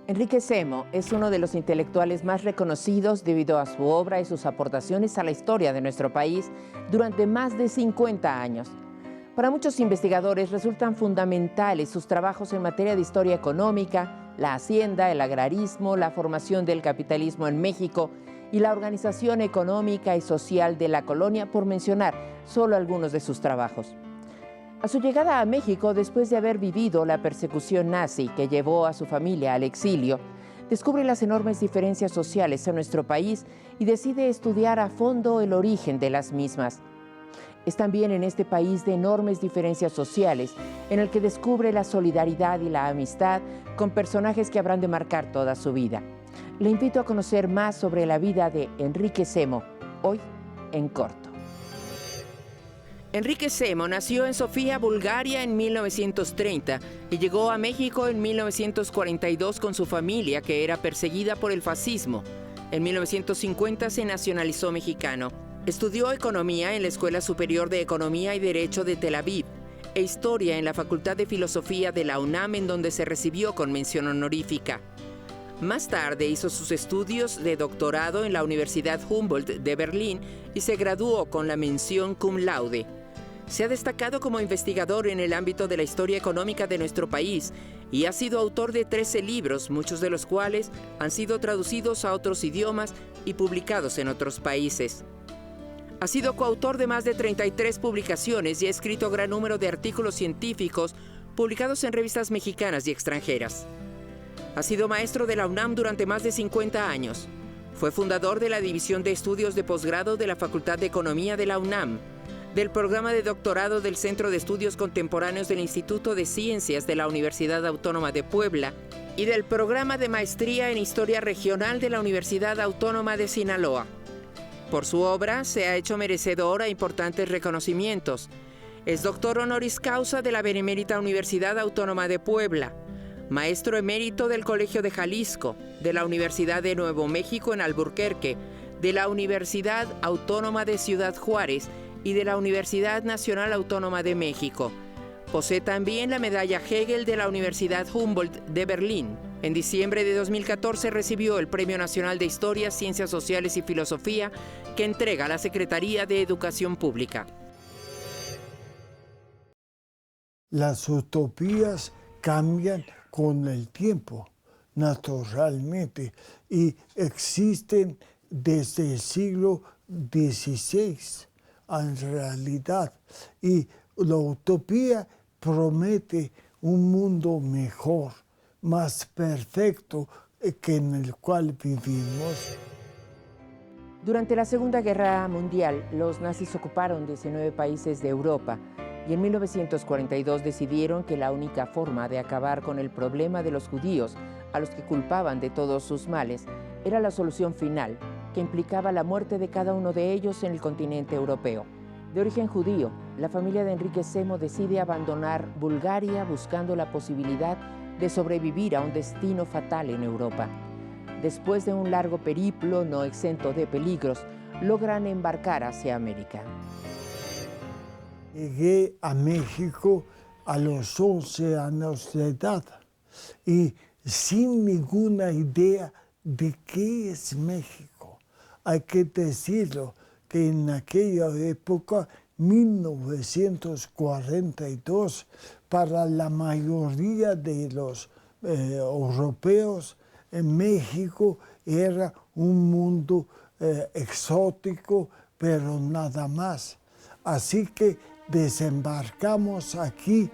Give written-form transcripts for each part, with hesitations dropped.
Enrique Semo es uno de los intelectuales más reconocidos debido a su obra y sus aportaciones a la historia de nuestro país durante más de 50 años. Para muchos investigadores resultan fundamentales sus trabajos en materia de historia económica, la hacienda, el agrarismo, la formación del capitalismo en México y la organización económica y social de la colonia, por mencionar solo algunos de sus trabajos. A su llegada a México, después de haber vivido la persecución nazi que llevó a su familia al exilio, descubre las enormes diferencias sociales en nuestro país y decide estudiar a fondo el origen de las mismas. Es también en este país de enormes diferencias sociales en el que descubre la solidaridad y la amistad con personajes que habrán de marcar toda su vida. Le invito a conocer más sobre la vida de Enrique Semo, hoy en corto. Enrique Semo nació en Sofía, Bulgaria, en 1930 y llegó a México en 1942 con su familia, que era perseguida por el fascismo. En 1950 se nacionalizó mexicano. Estudió economía en la Escuela Superior de Economía y Derecho de Tel Aviv e historia en la Facultad de Filosofía de la UNAM, en donde se recibió con mención honorífica. Más tarde hizo sus estudios de doctorado en la Universidad Humboldt de Berlín y se graduó con la mención cum laude. Se ha destacado como investigador en el ámbito de la historia económica de nuestro país y ha sido autor de 13 libros, muchos de los cuales han sido traducidos a otros idiomas y publicados en otros países. Ha sido coautor de más de 33 publicaciones y ha escrito gran número de artículos científicos publicados en revistas mexicanas y extranjeras. Ha sido maestro de la UNAM durante más de 50 años. Fue fundador de la División de Estudios de Posgrado de la Facultad de Economía de la UNAM, del programa de doctorado del Centro de Estudios Contemporáneos del Instituto de Ciencias de la Universidad Autónoma de Puebla y del programa de maestría en Historia Regional de la Universidad Autónoma de Sinaloa. Por su obra se ha hecho merecedor a importantes reconocimientos. Es doctor honoris causa de la Benemérita Universidad Autónoma de Puebla, maestro emérito del Colegio de Jalisco, de la Universidad de Nuevo México en Alburquerque, de la Universidad Autónoma de Ciudad Juárez y de la Universidad Nacional Autónoma de México. Posee también la medalla Hegel de la Universidad Humboldt de Berlín. En diciembre de 2014 recibió el Premio Nacional de Historia, Ciencias Sociales y Filosofía que entrega la Secretaría de Educación Pública. Las utopías cambian con el tiempo, naturalmente, y existen desde el siglo XVI. En realidad, y la utopía promete un mundo mejor, más perfecto que en el cual vivimos. Durante la Segunda Guerra Mundial, los nazis ocuparon 19 países de Europa y en 1942 decidieron que la única forma de acabar con el problema de los judíos, a los que culpaban de todos sus males, era la solución final, que implicaba la muerte de cada uno de ellos en el continente europeo. De origen judío, la familia de Enrique Semo decide abandonar Bulgaria buscando la posibilidad de sobrevivir a un destino fatal en Europa. Después de un largo periplo no exento de peligros, logran embarcar hacia América. Llegué a México a los 11 años de edad y sin ninguna idea de qué es México. Hay que decirlo que en aquella época, 1942, para la mayoría de los europeos, en México era un mundo exótico, pero nada más. Así que desembarcamos aquí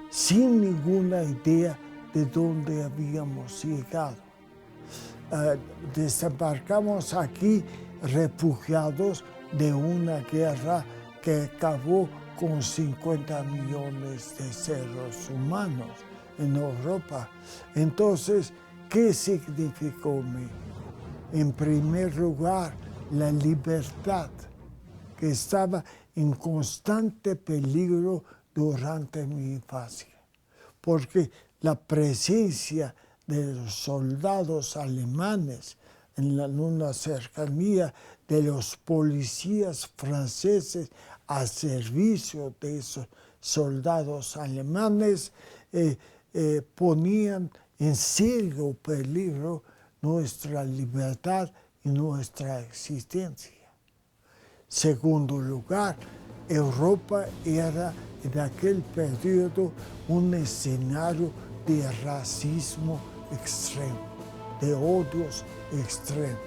sin ninguna idea de dónde habíamos llegado. Desembarcamos aquí refugiados de una guerra que acabó con 50 millones de seres humanos en Europa. Entonces, ¿qué significó México? En primer lugar, la libertad, que estaba en constante peligro durante mi infancia, porque la presencia de los soldados alemanes en una cercanía de los policías franceses a servicio de esos soldados alemanes ponían en serio peligro nuestra libertad y nuestra existencia. Segundo lugar, Europa era en aquel periodo un escenario de racismo extremo, de odios extremos.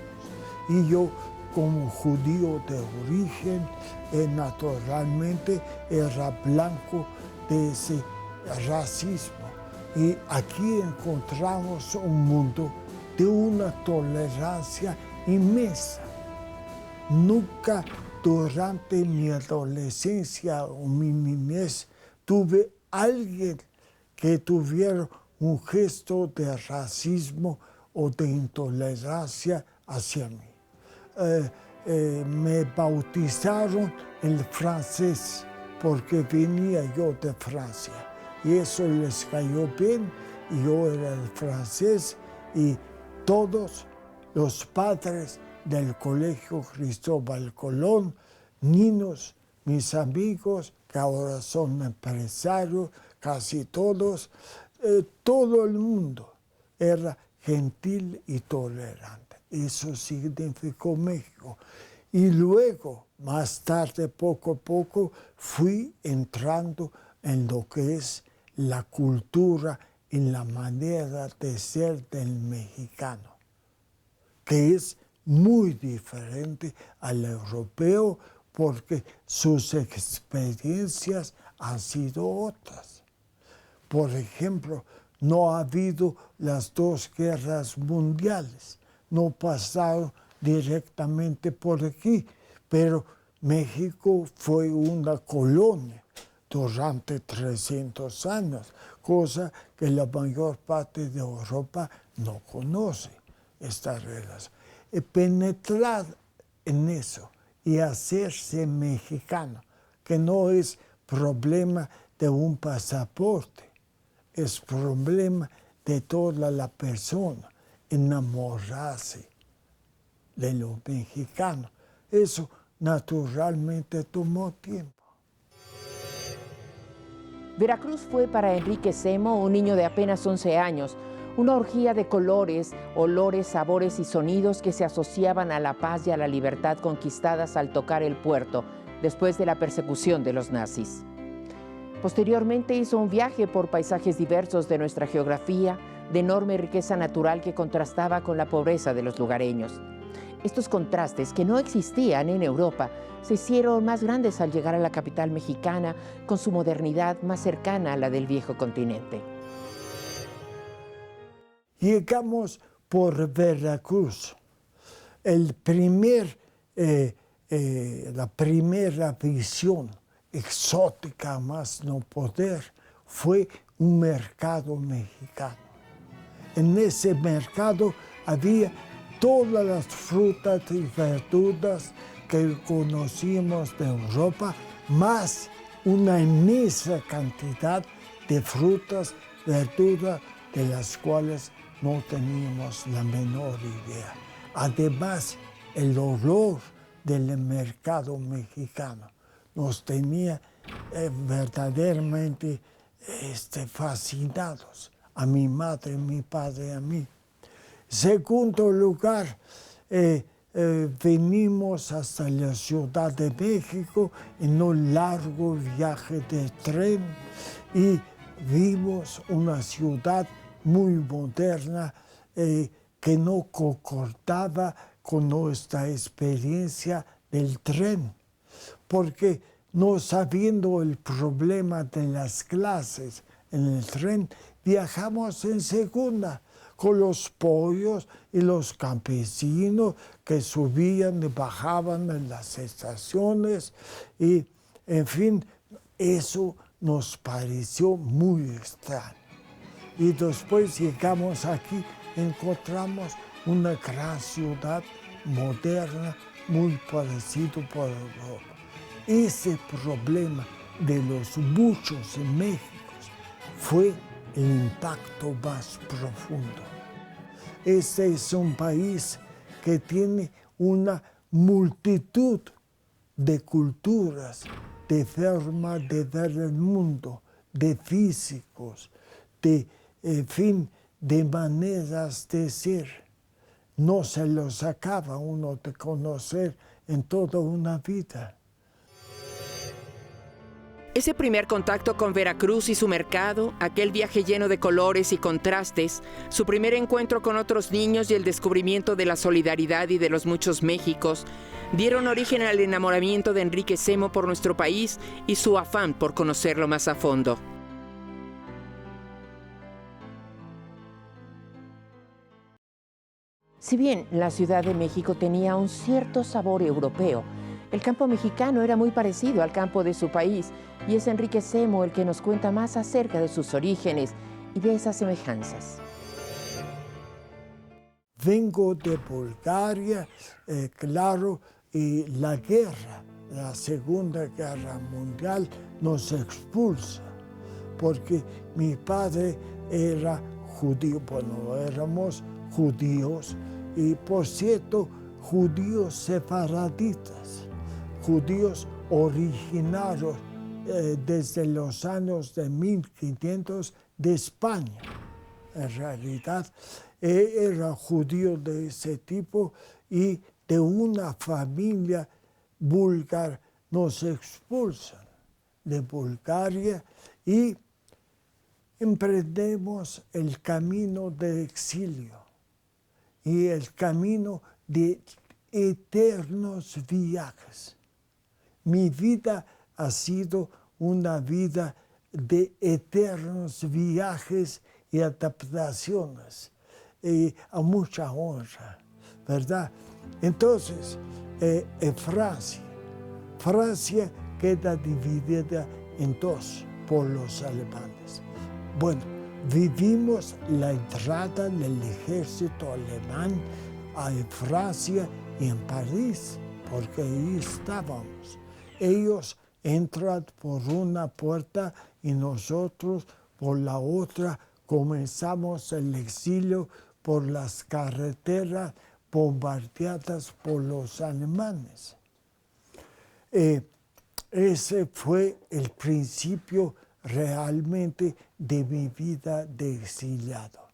Y yo, como judío de origen, naturalmente era blanco de ese racismo. Y aquí encontramos un mundo de una tolerancia inmensa. Nunca durante mi adolescencia o mi niñez tuve alguien que tuviera un gesto de racismo o de intolerancia hacia mí. Me bautizaron el francés porque venía yo de Francia y eso les cayó bien y yo era el francés y todos los padres del Colegio Cristóbal Colón, niños, mis amigos, que ahora son empresarios, casi todos, todo el mundo era gentil y tolerante. Eso significó México. Y luego, más tarde, poco a poco, fui entrando en lo que es la cultura y la manera de ser del mexicano, que es muy diferente al europeo porque sus experiencias han sido otras. Por ejemplo, no ha habido las dos guerras mundiales, no pasaron directamente por aquí, pero México fue una colonia durante 300 años, cosa que la mayor parte de Europa no conoce, esta relación. Penetrar en eso y hacerse mexicano, que no es problema de un pasaporte, es problema de toda la persona, enamorarse de lo mexicano. Eso naturalmente tomó tiempo. Veracruz fue para Enrique Semo, un niño de apenas 11 años, una orgía de colores, olores, sabores y sonidos que se asociaban a la paz y a la libertad conquistadas al tocar el puerto después de la persecución de los nazis. Posteriormente hizo un viaje por paisajes diversos de nuestra geografía, de enorme riqueza natural que contrastaba con la pobreza de los lugareños. Estos contrastes, que no existían en Europa, se hicieron más grandes al llegar a la capital mexicana con su modernidad más cercana a la del viejo continente. Llegamos por Veracruz. La primera visión exótica, más no poder, fue un mercado mexicano. En ese mercado había todas las frutas y verduras que conocimos de Europa, más una inmensa cantidad de frutas, verduras, de las cuales no teníamos la menor idea. Además, el olor del mercado mexicano nos tenía verdaderamente fascinados, a mi madre, a mi padre, a mí. Segundo lugar, venimos hasta la Ciudad de México en un largo viaje de tren y vimos una ciudad muy moderna que no concordaba con nuestra experiencia del tren, porque no sabiendo el problema de las clases en el tren, viajamos en segunda, con los pollos y los campesinos que subían y bajaban en las estaciones y, en fin, eso nos pareció muy extraño. Y después llegamos aquí, encontramos una gran ciudad moderna, muy parecida por Europa. Ese problema de los muchos en México fue el impacto más profundo. Este es un país que tiene una multitud de culturas, de formas de ver el mundo, de físicos, de, en fin, de maneras de ser. No se los acaba uno de conocer en toda una vida. Ese primer contacto con Veracruz y su mercado, aquel viaje lleno de colores y contrastes, su primer encuentro con otros niños y el descubrimiento de la solidaridad y de los muchos Méxicos, dieron origen al enamoramiento de Enrique Zemo por nuestro país y su afán por conocerlo más a fondo. Si bien la Ciudad de México tenía un cierto sabor europeo, el campo mexicano era muy parecido al campo de su país, y es Enrique Zemo el que nos cuenta más acerca de sus orígenes y de esas semejanzas. Vengo de Bulgaria, claro, y la guerra, la Segunda Guerra Mundial, nos expulsa, porque mi padre era judío, bueno, éramos judíos, y por cierto, judíos sefaraditas, judíos originarios desde los años de 1500 de España. En realidad, era judío de ese tipo y de una familia búlgara nos expulsan de Bulgaria y emprendemos el camino de exilio y el camino de eternos viajes. Mi vida ha sido una vida de eternos viajes y adaptaciones, a mucha honra, ¿verdad? Entonces, Francia queda dividida en dos por los alemanes. Bueno, vivimos la entrada del ejército alemán en Francia y en París, porque ahí estábamos. Ellos entran por una puerta y nosotros por la otra. Comenzamos el exilio por las carreteras bombardeadas por los alemanes. Ese fue el principio realmente de mi vida de exiliado,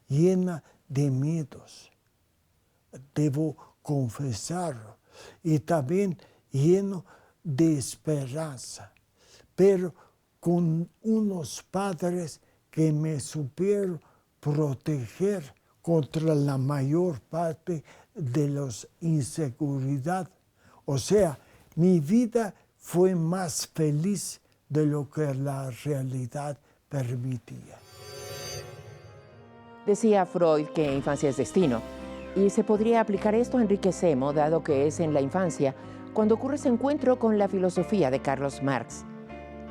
llena de miedos, debo confesarlo, y también lleno de esperanza, pero con unos padres que me supieron proteger contra la mayor parte de las inseguridades. O sea, mi vida fue más feliz de lo que la realidad permitía. Decía Freud que infancia es destino, y se podría aplicar esto a Enrique Zemo, dado que es en la infancia cuando ocurre ese encuentro con la filosofía de Carlos Marx.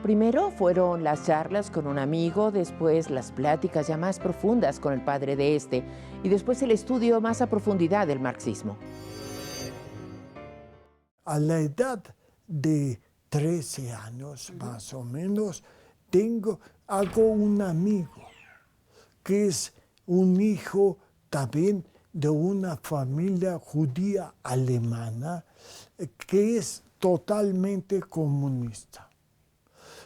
Primero fueron las charlas con un amigo, después las pláticas ya más profundas con el padre de este, y después el estudio más a profundidad del marxismo. A la edad de 13 años, más o menos, hago un amigo, que es un hijo también de una familia judía alemana, que es totalmente comunista.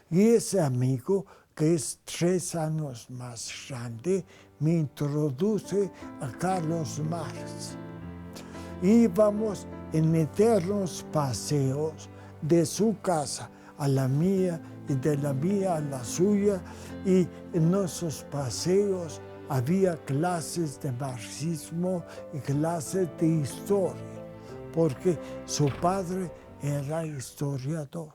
Y ese amigo, que es 3 años más grande, me introduce a Carlos Marx. Íbamos en eternos paseos de su casa a la mía y de la mía a la suya, y en esos paseos había clases de marxismo y clases de historia, porque su padre era historiador.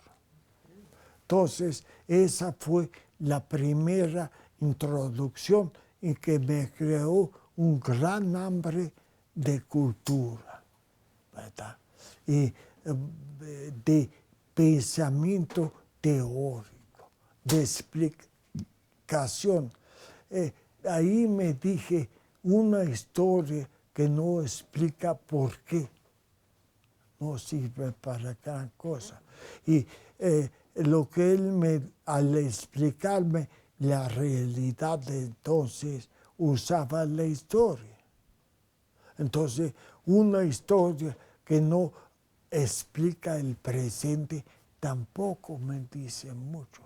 Entonces, esa fue la primera introducción en que me creó un gran hambre de cultura, ¿verdad? Y de pensamiento teórico, de explicación. Ahí me dije, una historia que no explica por qué no sirve para gran cosa. Y lo que él al explicarme la realidad de entonces, usaba la historia. Entonces, una historia que no explica el presente tampoco me dice mucho.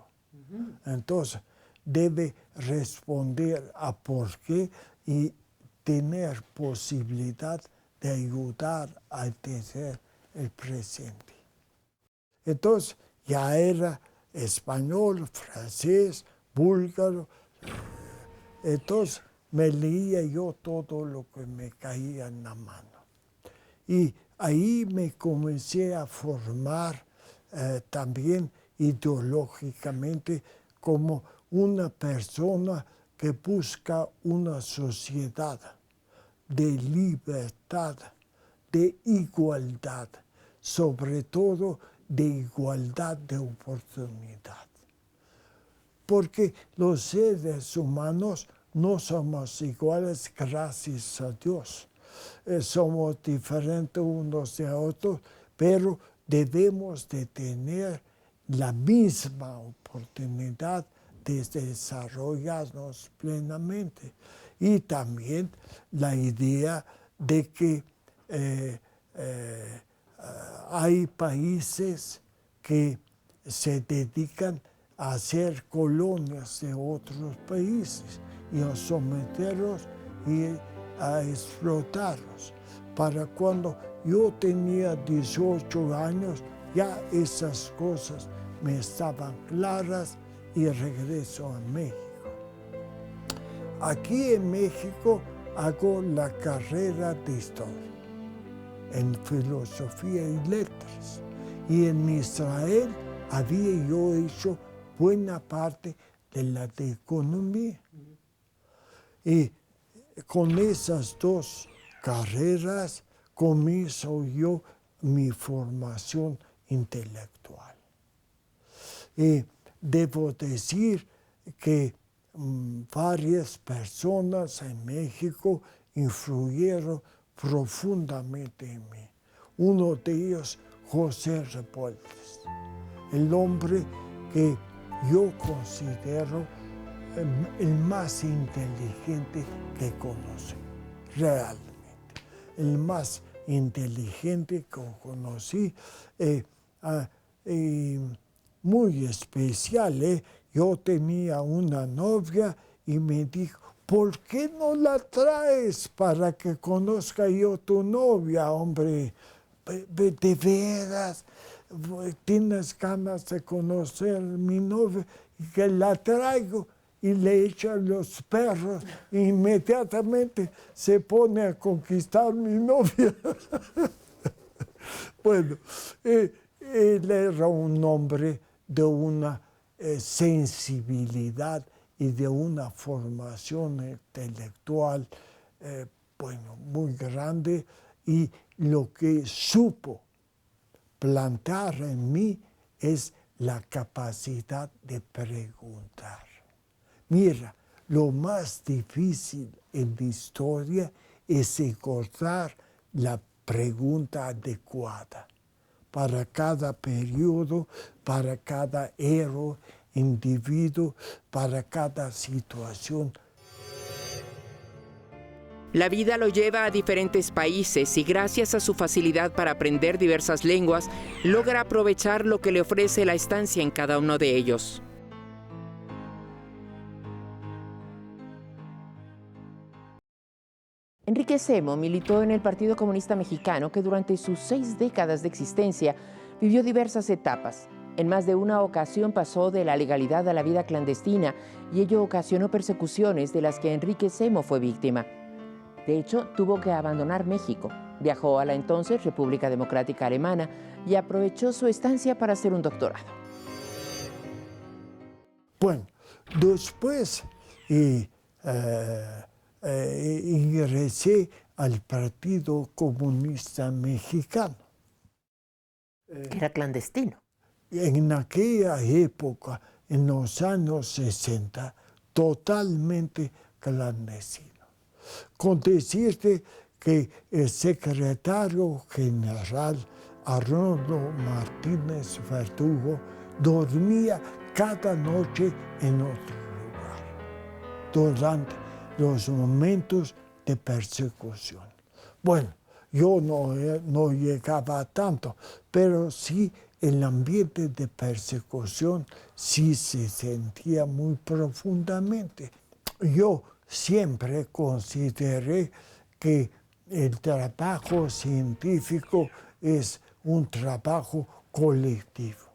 Entonces, debe responder a por qué y tener posibilidad de ayudar a entender el presente. Entonces ya era español, francés, búlgaro. Entonces me leía yo todo lo que me caía en la mano. Y ahí me comencé a formar también ideológicamente como una persona que busca una sociedad de libertad, de igualdad, sobre todo de igualdad de oportunidad. Porque los seres humanos no somos iguales, gracias a Dios. Somos diferentes unos de otros, pero debemos de tener la misma oportunidad de desarrollarnos plenamente. Y también la idea de que hay países que se dedican a hacer colonias de otros países y a someterlos y a explotarlos. Para cuando yo tenía 18 años, ya esas cosas me estaban claras y regreso a México. Aquí en México hago la carrera de historia, en filosofía y letras. Y en Israel había yo hecho buena parte de la de economía. Y con esas dos carreras comienzo yo mi formación intelectual. Y debo decir que varias personas en México influyeron profundamente en mí. Uno de ellos, José Revueltas, el hombre que yo considero el más inteligente que conocí, realmente. El más inteligente que conocí, muy especial. Yo tenía una novia y me dijo, ¿por qué no la traes para que conozca yo tu novia, hombre? De veras, tienes ganas de conocer a mi novia, y que la traigo y le echan los perros, e inmediatamente se pone a conquistar mi novia. Bueno, él era un hombre de una sensibilidad y de una formación intelectual muy grande, y lo que supo plantar en mí es la capacidad de preguntar. Mira, lo más difícil en la historia es encontrar la pregunta adecuada para cada periodo, para cada héroe, individuo, para cada situación. La vida lo lleva a diferentes países y gracias a su facilidad para aprender diversas lenguas, logra aprovechar lo que le ofrece la estancia en cada uno de ellos. Enrique Zemo militó en el Partido Comunista Mexicano, que durante sus 6 décadas de existencia vivió diversas etapas. En más de una ocasión pasó de la legalidad a la vida clandestina y ello ocasionó persecuciones de las que Enrique Zemo fue víctima. De hecho, tuvo que abandonar México. Viajó a la entonces República Democrática Alemana y aprovechó su estancia para hacer un doctorado. Bueno, después ingresé al Partido Comunista Mexicano. Era clandestino. En aquella época, en los años 60, totalmente clandestino. Con decirte que el secretario general Arnoldo Martínez Verdugo dormía cada noche en otro lugar durante los momentos de persecución. Bueno, yo no llegaba a tanto, pero sí el ambiente de persecución sí se sentía muy profundamente. Yo siempre consideré que el trabajo científico es un trabajo colectivo.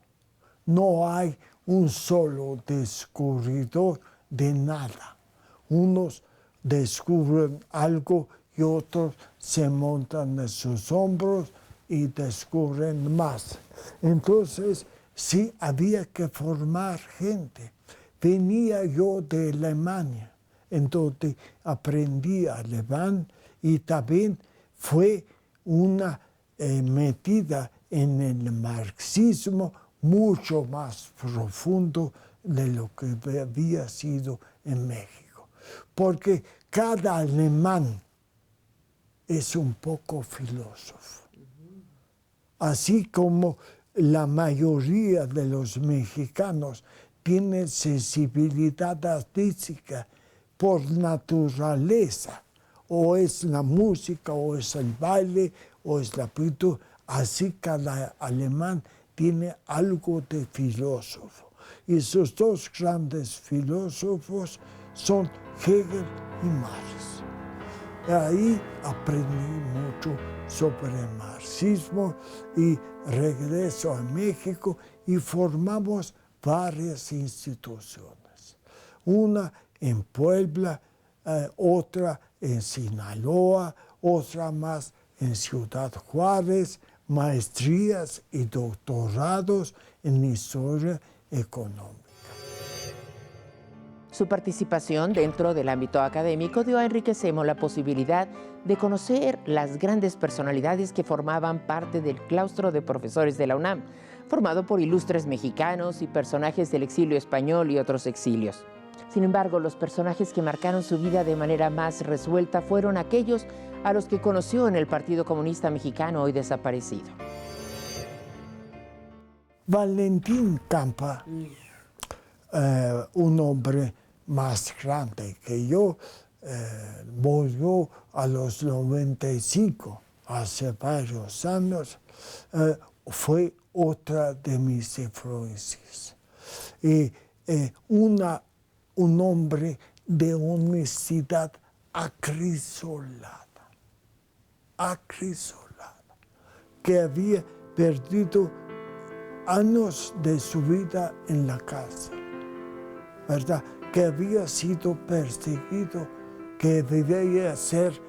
No hay un solo descubridor de nada. Unos descubren algo y otros se montan en sus hombros y descubren más. Entonces, sí había que formar gente. Venía yo de Alemania, entonces aprendí alemán y también fue una metida en el marxismo mucho más profundo de lo que había sido en México. Porque cada alemán es un poco filósofo. Así como la mayoría de los mexicanos tiene sensibilidad artística por naturaleza, o es la música, o es el baile, o es la pintura, así cada alemán tiene algo de filósofo. Y esos dos grandes filósofos son Hegel y Marx. Ahí aprendí mucho sobre el marxismo y regreso a México y formamos varias instituciones. Una en Puebla, otra en Sinaloa, otra más en Ciudad Juárez, maestrías y doctorados en historia económica. Su participación dentro del ámbito académico dio a Enrique Zemo la posibilidad de conocer las grandes personalidades que formaban parte del claustro de profesores de la UNAM, formado por ilustres mexicanos y personajes del exilio español y otros exilios. Sin embargo, los personajes que marcaron su vida de manera más resuelta fueron aquellos a los que conoció en el Partido Comunista Mexicano, hoy desaparecido. Valentín Campa, un hombre más grande que yo, murió a los 95, hace varios años, fue otra de mis influencias. Y un hombre de honestidad acrisolada, que había perdido años de su vida en la cárcel, ¿verdad? Que había sido perseguido, que debía ser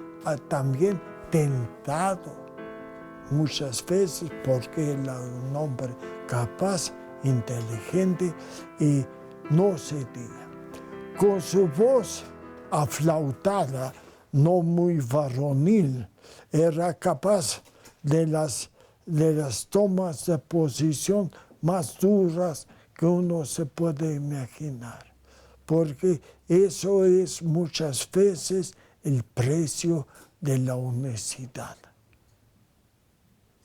también tentado muchas veces porque era un hombre capaz, inteligente y no cedía. Con su voz aflautada, no muy varonil, era capaz de las tomas de posición más duras que uno se puede imaginar, porque eso es muchas veces el precio de la honestidad.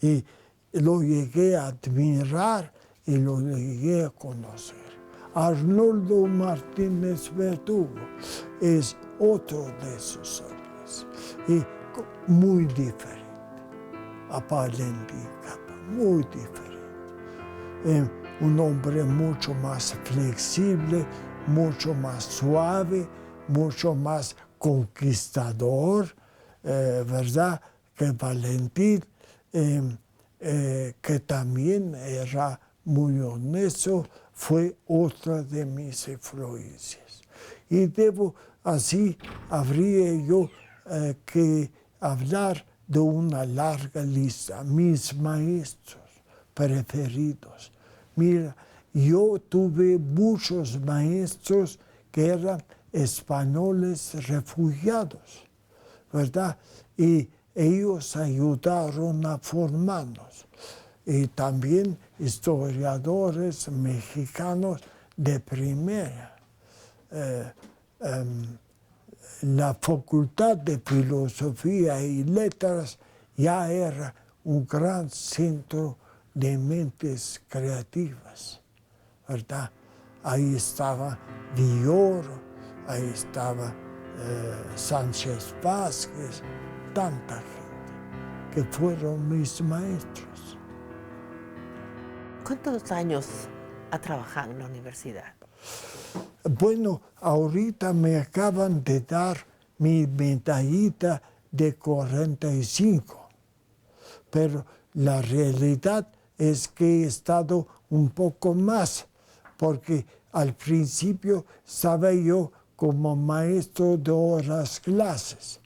Y lo llegué a admirar y lo llegué a conocer. Arnoldo Martínez Verdugo es otro de esos hombres, y muy diferente a Valentín Campa, muy diferente. Un hombre mucho más flexible, mucho más suave, mucho más conquistador, ¿verdad? Que Valentín, que también era muy honesto, fue otra de mis influencias. Y habría yo que hablar de una larga lista, mis maestros preferidos. Mira, yo tuve muchos maestros que eran españoles refugiados, ¿verdad? Y ellos ayudaron a formarnos. Y también historiadores mexicanos de primera. La Facultad de Filosofía y Letras ya era un gran centro de mentes creativas, ¿verdad? Ahí estaba Villoro, ahí estaba Sánchez Vázquez, tanta gente que fueron mis maestros. ¿Cuántos años ha trabajado en la universidad? Bueno, ahorita me acaban de dar mi medallita de 45, pero la realidad es que he estado un poco más, porque al principio estaba yo como maestro de horas clases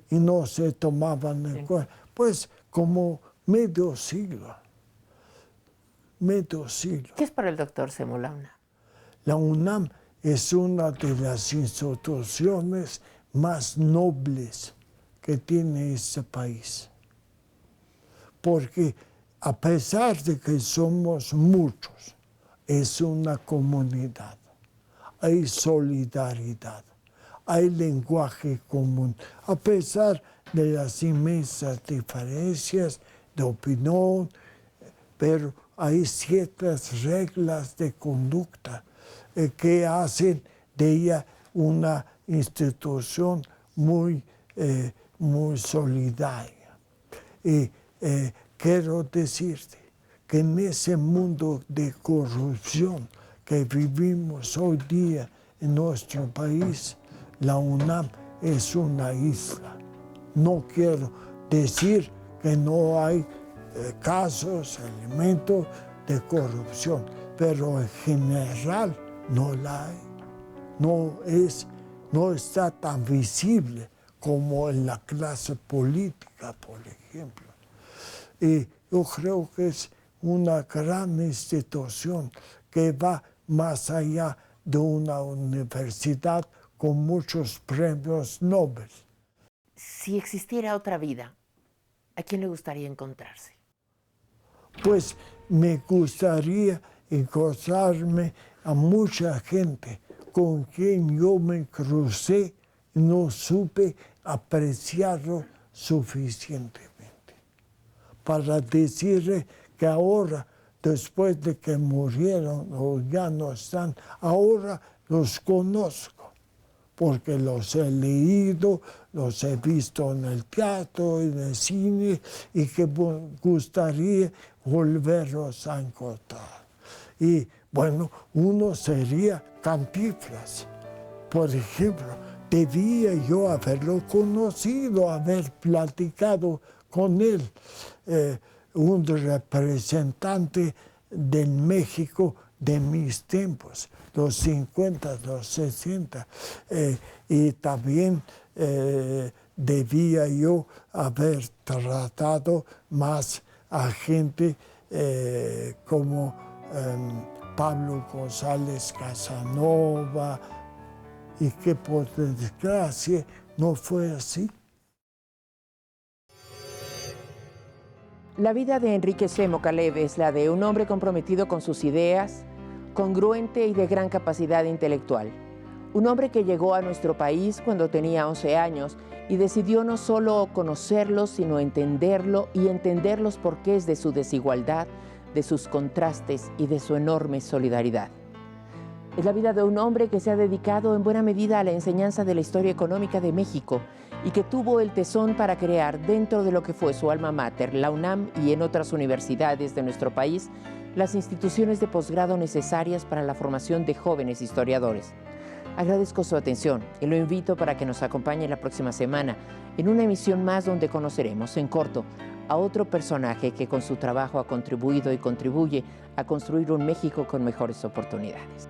y no se tomaban en cuenta. Pues como medio siglo. ¿Qué es para el doctor Semo la UNAM? La UNAM es una de las instituciones más nobles que tiene este país. Porque a pesar de que somos muchos, es una comunidad. Hay solidaridad, hay lenguaje común. A pesar de las inmensas diferencias de opinión, pero hay ciertas reglas de conducta que hacen de ella una institución muy solidaria. Y quiero decirte que en ese mundo de corrupción que vivimos hoy día en nuestro país, la UNAM es una isla. No quiero decir que no hay casos, elementos de corrupción, pero en general no la hay. No está tan visible como en la clase política, por ejemplo. Y yo creo que es una gran institución que va más allá de una universidad con muchos premios Nobel. Si existiera otra vida, ¿a quién le gustaría encontrarse? Pues me gustaría encontrarme a mucha gente con quien yo me crucé y no supe apreciarlo suficientemente para decirle que ahora, después de que murieron o ya no están, ahora los conozco, porque los he leído, los he visto en el teatro, en el cine, y que me gustaría volverlos a encontrar. Y bueno, uno sería Cantinflas, por ejemplo. Debía yo haberlo conocido, haber platicado con él, un representante del México de mis tiempos, los 50, los 60, y también debía yo haber tratado más a gente como Pablo González Casanova, y que por desgracia no fue así. La vida de Enrique Semo Caleb es la de un hombre comprometido con sus ideas, congruente y de gran capacidad intelectual. Un hombre que llegó a nuestro país cuando tenía 11 años y decidió no solo conocerlo, sino entenderlo y entender los porqués de su desigualdad, de sus contrastes y de su enorme solidaridad. Es la vida de un hombre que se ha dedicado en buena medida a la enseñanza de la historia económica de México y que tuvo el tesón para crear dentro de lo que fue su alma mater, la UNAM, y en otras universidades de nuestro país, las instituciones de posgrado necesarias para la formación de jóvenes historiadores. Agradezco su atención y lo invito para que nos acompañe la próxima semana en una emisión más donde conoceremos en corto a otro personaje que con su trabajo ha contribuido y contribuye a construir un México con mejores oportunidades.